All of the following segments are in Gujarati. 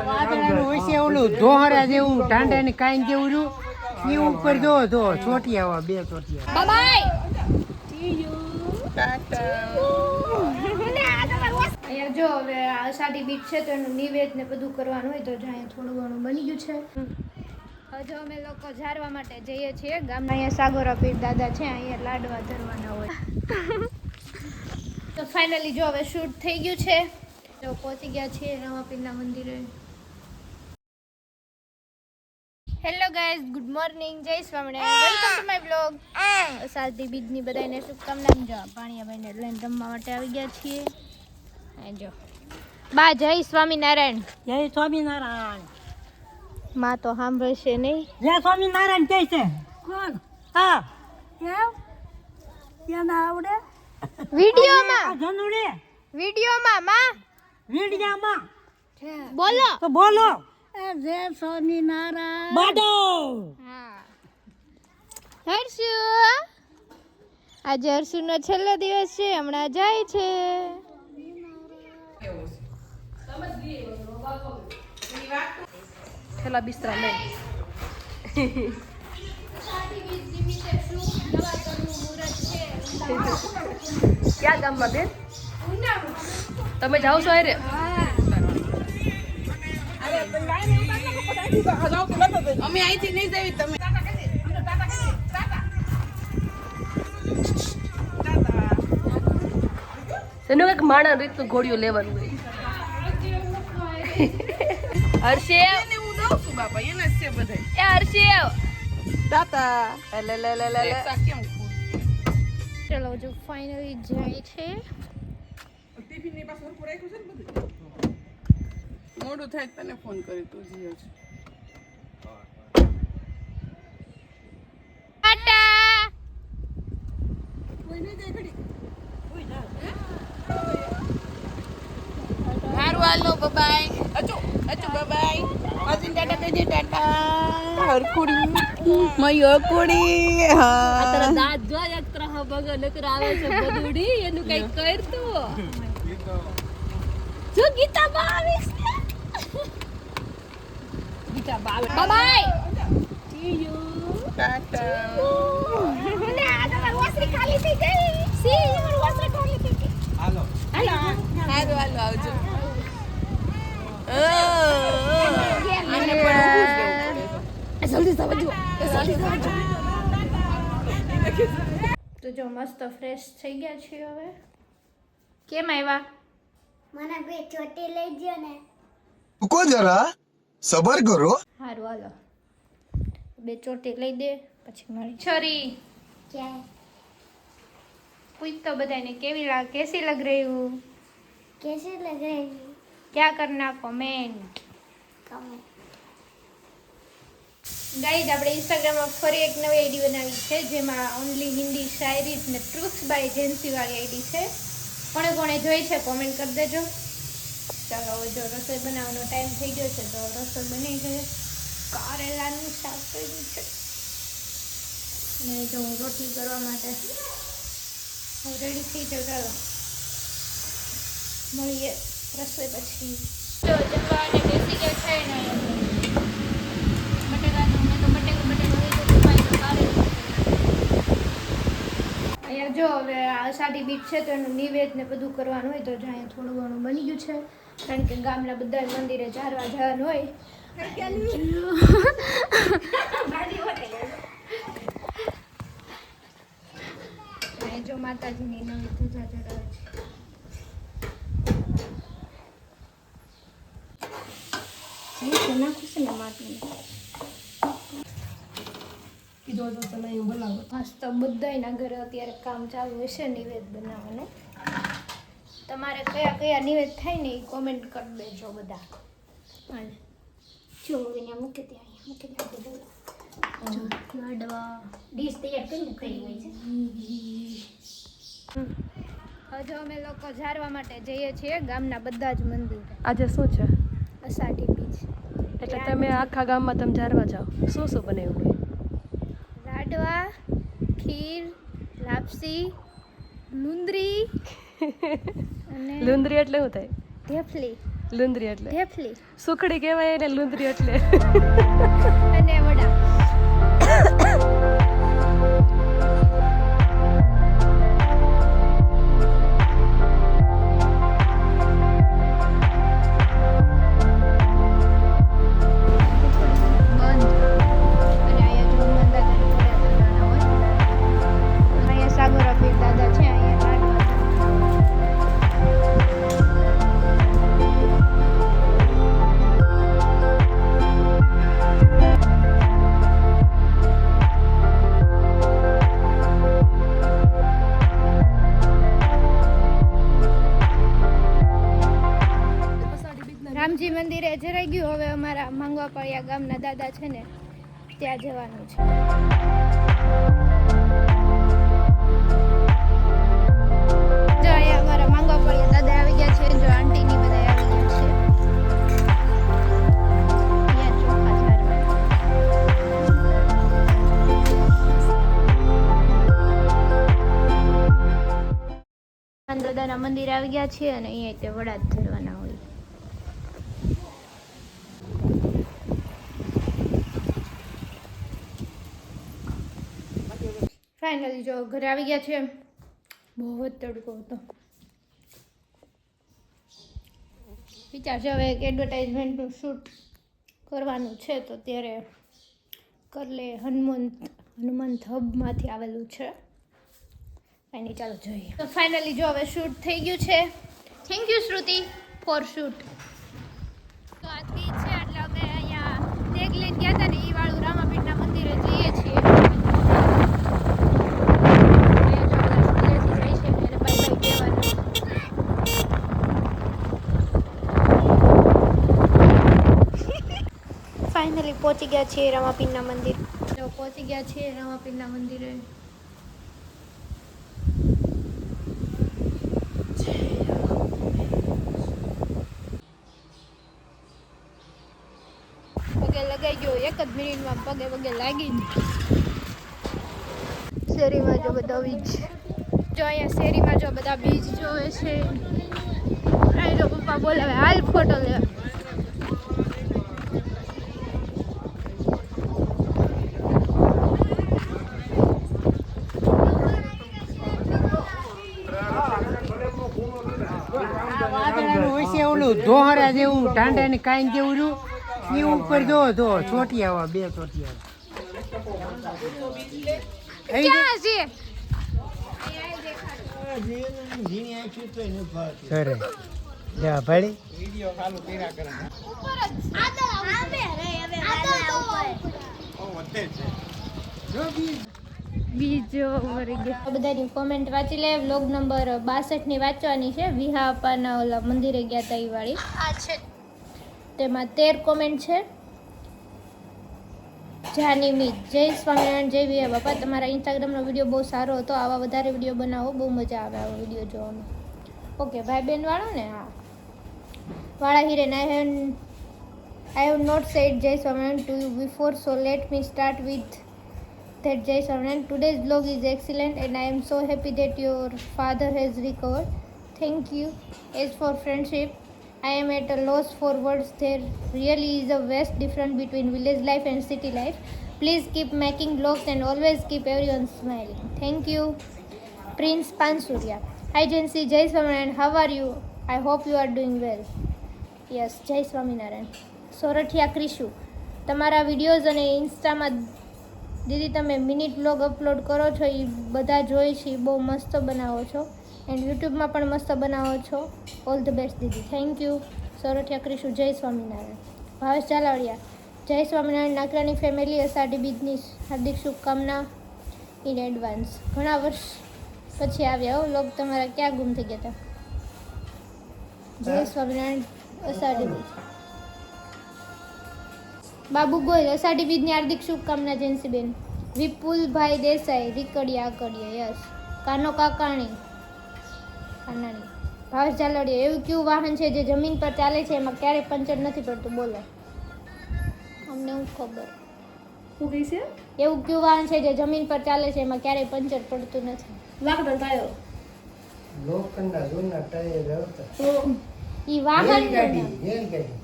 વાદળાનું હોય છે ઓલું ધોહરા જેવું ઢાંડા ને કાંઈ જેવું રહ્યું એ ઉપર જો ચોટિયા બે ચોટિયા. બાય અહીંયા જો હવે અષાઢી બીજ છે તો એનું નિવેદ ને બધું કરવાનું હોય તો અહીંયા થોડું ઘણું બની ગયું છે. હજુ અમે લોકો ઝારવા માટે જઈએ છીએ ગામના. અહીંયા સાગોરા પીર દાદા છે, અહીંયા લાડવા ધરવાના હોય. તો ફાઇનલી જો હવે શૂટ થઈ ગયું છે તો પહોંચી ગયા છીએ રમાપીરના મંદિરે. હેલો ગાઈઝ, ગુડ મોર્નિંગ, જય Swaminarayan, welcome to my blog. અષાઢી બીજની બધાને શુભકામના. જો ભાણિયાભાઈને લઈને રમવા માટે આવી ગયા છીએ. જો બા જય સ્વામિનારાયણ. જય સ્વામિનારાયણ. માં તો સાંભળશે નહીં. જય સ્વામિનારાયણ કહે છે કોણ? હા કેમ આવડે? વિડિયોમાં જનુડે વિડિયોમાં માં વિડિયામાં બોલો તો બોલો. જય સ્વામિનારાયણ બાડો. હા હર્ષુ, આજે હર્ષુનો છેલ્લો દિવસ છે, હમણાં જાય છે. છેલ્લા બિસ્તરા લઈ ક્યાં ગામમાં બેન તમે જાઓ છો અરે? અમે અહીંથી નહીં જવી. તમે એનું એક માણા રીતનું ઘોડિયું લેવાનું હોય. હર્ષેવ હું દઉં છું બાપા, એને જ છે બધા. એ હર્ષેવ તાતા લે લે લે લે લે. કેમ ચલો જો ફાઇનલી જાય છે. ટિફિન ની પાસે ઉપર રાખ્યું છે ને બધું. મોડું થાય તો તને ફોન કરી તું જીઓ છે. ટાટા. કોઈ નહીં જાય ઘડી. હારું હાલો બાય. અચો અચો બાય. અજીન ટાટા કહેજે ટાટા. હરખુડી મય હરખુડી. હા તારા દાંત જો એક ત્રહ બગર નકર આવે છે બધુડી એનું કઈ કર તું. જો ગીતા બા આવે છે. ગીતા બા આવે. બાય ટાટા. ના તમાર વાસરી ખાલી થઈ ગઈ. સી તમાર વાસરી ખાલી થઈ ગઈ. હાલો હારું હાલો આવજો. આને પણ ઊભું જ રહેવું પડે. જલ્દી સમજો જલ્દી સમજો. તો જો મસ્ત ફ્રેશ થઈ ગયા છે. હવે કેમ આવ્યા? મને બે ચોટી લઈ ગયો ને. रुको जरा सबर करो. હારું હાલો, બે ચોટી લઈ દે પછી મળી. છરી क्या પૂછ તો બધાને कैसी लग रही हूँ, कैसे लग रही क्या करना कमेंट. कमेंट. ગાઈઝ આપણે ઇન્સ્ટાગ્રામમાં ફરી એક નવી આઈડી બનાવી છે જેમાં ઓનલી હિન્દી શાયરીઝ ને ટ્રુથ્સ બાય જેન્સી વાળી આઈડી છે. કોણે કોણે જોઈ છે કોમેન્ટ કરી દેજો. ચાલો હવે જો રસોઈ બનાવવાનો ટાઈમ થઈ ગયો છે તો રસોઈ બની છે. કારેલાનું શાક કર્યું છે ને જો હું રોટલી કરવા માટે રેડી થઈ જાઉં. ચાલો મળીએ રસોઈ પછી. જો જમવાને બેસી ગયા છે ને અહીંયા જો હવે અષાઢી બીજ છે તો એનું નિવેદ ને બધું કરવાનું હોય તો અહીંયા થોડું ઘણું બની ગયું છે કારણ કે ગામના બધા મંદિરે ઝારવા જવાનું હોય. જો માતાજીની નવી ધજા ચડાવે છે. નાખું છે ને માટી મસ્ત બધાયના ઘરે અત્યારે કામ ચાલુ હશે નિવેદ બનાવવાનું. તમારે કયા કયા નિવેદ થાય ને એ કોમેન્ટ કરી દેજો બધા. જો અહીંયા મૂકી દે, અહીંયા મૂકી દે. લાડવા ડીશ તૈયાર કરીને કરી હોય છે. હજુ અમે લોકો ઝારવા માટે જઈએ છીએ ગામના બધા જ મંદિર. આજે શું છે? અષાઢી બીજ એટલે તમે આખા ગામમાં તમે ઝારવા જાઓ. શું શું બનાવ્યું હોય? લાડવા, ખીર, લાપસી, લુંદરી અને લુંદરી એટલે શું થાય? ઢેફલી. લુંદરી એટલે ઢેફલી સુખડી કહેવાય ને લુંદરી એટલે અને વડા. રામજી મંદિરે જરાઈ ગયું. હવે અમારા માંગવાપળિયા ગામના દાદા છે ને ત્યાં જવાનું છે. જો અહીંયા અમારા માંગવાપળિયા દાદા આવી ગયા છે. જો આંટીની બધા આવી ગયા છે. અહીંયા ચોખા ઝાડવા. દાદાના મંદિર આવી ગયા છે અને અહીંયા તે વડા જ ધરવાના હોય. ફાઇનલી જો ઘરે આવી ગયા છે. બહુ જ તડકો હતો. વિચાર છે હવે એક એડવર્ટાઇઝમેન્ટનું શૂટ કરવાનું છે તો ત્યારે કરલે હનુમંત હબમાંથી આવેલું છે. એની ચાલો જોઈએ. તો ફાઇનલી જો હવે શૂટ થઈ ગયું છે. Thank you Shruti for shoot. તો આ તીજ છે એટલે અમે અહીંયા દેગ લઈને ગયા હતા ને એ વાળું રામાપીઠના મંદિરે જઈએ છીએ. ફાઇનલી પહોંચી ગયા છીએ રામાપીરના મંદિર. તો પહોંચી ગયા છીએ રામાપીરના મંદિરે. પગે લગાઈ ગયો. એક જ મિનિટમાં પગે લાગી જ. શેરીમાં જો બધા બીજ. જો અહીંયા શેરીમાં જો બધા બીજ જોવે છે. અહીં જો પપ્પા બોલાવે હાલ ફોટો લેવા. ઓલું ધોહરા જેવું ટાંડા ને કાંઈ જેવું રહ્યું એ ઉપર જો ચોટિયા બે ચોટિયા ક્યાં છે? કરે જા ભાઈ બીજો મરી ગયો. બધાની કોમેન્ટ વાંચી લે. વ્લોગ નંબર 62 વાંચવાની છે. વિહા અપ્પાના ઓલા મંદિરે ગયા હતા એ વાળી. તેમાં 13 કોમેન્ટ છે. જાનીમી જય સ્વામિનારાયણ જય વિહા બાપા. તમારા ઇન્સ્ટાગ્રામનો વિડીયો બહુ સારો હતો. આવા વધારે વિડીયો બનાવો. બહુ મજા આવે આવો વિડીયો જોવાનો. ઓકે ભાઈ બેન વાળો ને. હા વાળા Hiren I have not said Jai Swaminarayan to you before, so let me start with that Jai Swaminarayan. Today's vlog is excellent and I am so happy that your father has recovered. Thank you. As for friendship, I am at a loss for words. There really is a vast difference between village life and city life. Please keep making vlogs and always keep everyone smiling. Thank you. Prince Pansurya. Hi Jansi, Jai Swaminarayan. How are you? I hope you are doing well. Yes, Jai Swaminarayan. Sorathiya Krishu. તમારા વિડીયોઝ અને ઇન્સ્ટામાં દીદી તમે મિનિટ વ્લોગ અપલોડ કરો છો એ બધા જોઈ છે. બહુ મસ્ત બનાવો છો એન્ડ યુટ્યુબમાં પણ મસ્ત બનાવો છો. ઓલ ધ બેસ્ટ દીદી. Thank you Sorathiya Krishu. જય સ્વામિનારાયણ. ભાવેશ ઝાલાવાડિયા. જય સ્વામિનારાયણ. નાકરાની ફેમિલી અષાઢી બીજની હાર્દિક શુભકામના ઇન એડવાન્સ. ઘણા વર્ષ પછી આવ્યા હો વ્લોગ. તમારા ક્યાં ગુમ થઈ ગયા હતા? જય સ્વામિનારાયણ. અષાઢી બીજ. બાબુ ગોયલ. અષાઢી બીજની હાર્દિક શુભકામના જેન્સીબેન. વિપુલભાઈ દેસાઈ રીકડિયા આકડિયા. યસ. કાનો કાકાણી કાનાણી. ભાવેશ ઝાલોડિયા. એવું કયું વાહન છે જે જમીન પર ચાલે છે એમાં ક્યારેય પંચર નથી પડતું? બોલો અમને હું ખબર. શું કહી છે? એવું કયું વાહન છે જે જમીન પર ચાલે છે એમાં ક્યારેય પંચર પડતું નથી? લાકડા ટાયર. લોખંડના જૂના ટાયર હતા. તો ઈ વાહન રેલગાડી રેલગાડી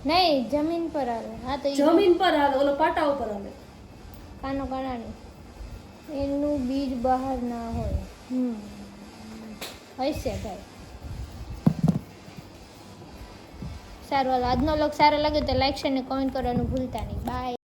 નહીં જમીન પર આવે. હા તો ઈ જમીન પર હાલે, ઓલો પાટા ઉપર હાલે. કાનો કાણાની એનું બીજ બહાર ના હોય. હશે ભાઈ. સારું હાલો, આજનો લોક સારો લાગે તો લાઈક શેર ને કોમેન્ટ કરવાનું ભૂલતા નહીં. બાય.